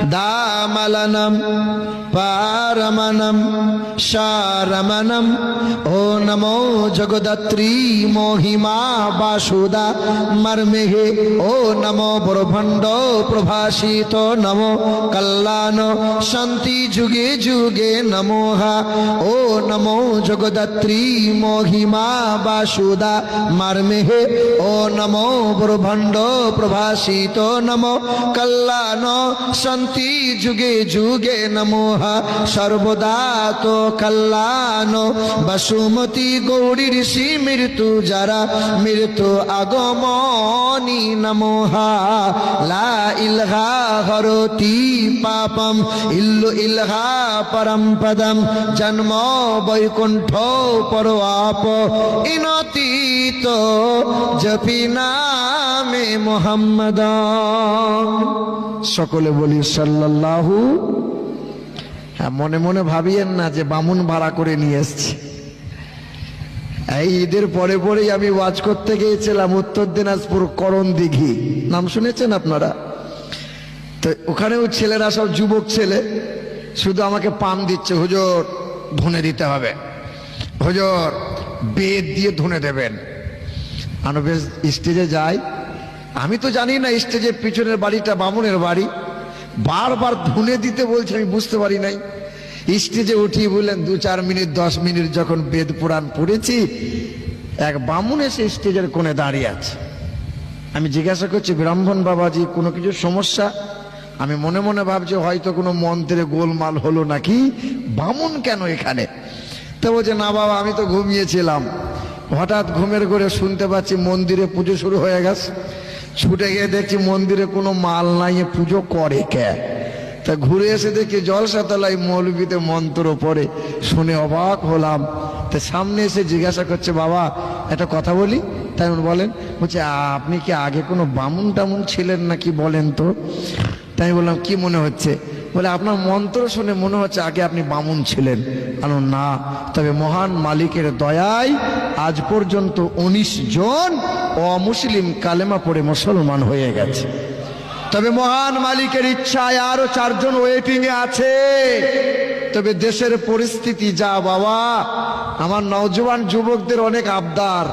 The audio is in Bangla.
दामलनम पारमनम शारमनम ओ नमो जगदत्री मोहिमा बासुदा मर्मेहे ओ नमो ब्रह्मांड प्रभासित नमो कल्याण शांति जुगे जुगे नमोहा ओ नमो जगदत्री मोहिमा बासुदा मर्मेहे ओ नमो ब्रह्मांड प्रभासित नमो कल्याण शांति जुगे जुगे नमोहा सर्वदा तो कल्याण बसुमती गौरी ऋषि मृत्यु जरा मृत्यु आगमनी नमोहा ला इल्हा हरोति पापम इल्लु इल्हा परम पदम जन्म वैकुंठ परवाप इनतीत जपि नामे मोहम्मद सकले बोली सल्लल्लाहु। হ্যাঁ, মনে মনে ভাবিয়েন না যে বামুন ভাড়া করে নিয়ে এসছি। এই ঈদের পরে পরেই আমি ওয়াজ করতে গিয়েছিলাম উত্তর দিনাজপুর করণ দিঘি, নাম শুনেছেন আপনারা? তো ওখানেও ছেলেরা সব যুবক ছেলে, শুধু আমাকে পান দিচ্ছে, হুজুর ধুনে দিতে হবে, হুজুর বেদ দিয়ে ধুনে দেবেন। আমি বেশ স্টেজে যাই, আমি তো জানি না স্টেজের পিছনের বাড়িটা বামুনের বাড়ি, বারবার ধুনে দিতে বলছে, আমি বুঝতে পারি নাই। স্টেজে উঠিয়ে বললেন 2-4 মিনিট 10 মিনিট যখন বেদ পুরাণ পড়েছি, এক বামুন এসে স্টেজের কোণে দাঁড়িয়ে আছে। আমি জিজ্ঞাসা করছি, ব্রাহ্মণ বাবাজি কোনো কিছু সমস্যা? আমি মনে মনে ভাবছি হয়তো কোনো মন্ত্রে গোলমাল হলো নাকি, বামুন কেন এখানে? তো বলছে, না বাবা আমি তো ঘুমিয়েছিলাম, হঠাৎ ঘুমের ঘরে শুনতে পাচ্ছি মন্দিরে পুজো শুরু হয়ে গেছে। ছুটে গিয়ে দেখছি মন্দিরে কোনো মাল নাই, পুজো করে কে? তা ঘুরে এসে দেখি জলসাতলায় মৌলবীতে মন্ত্র পড়ে, শুনে অবাক হলাম। তা সামনে এসে জিজ্ঞাসা করছে, বাবা একটা কথা বলি। তাই বলেন। বলছে, আপনি কি আগে কোনো বামুন টামুন ছিলেন নাকি বলেন তো? তাই বললাম, কি মনে হচ্ছে? বলে, আপনার মন্ত্র শুনে মনে হচ্ছে আগে আপনি বামুন ছিলেন। আলো না, তবে মহান মালিকের দয়ায় আজ পর্যন্ত 19 জন অমুসলিম কালেমা পড়ে মুসলমান হয়ে গেছে। তবে মহান মালিকের ইচ্ছায় আরো 4 জন ওয়েটিং এ আছে। তবে দেশের পরিস্থিতি যা বাবা, আমার নওজোয়ান যুবকদের অনেক আবদার,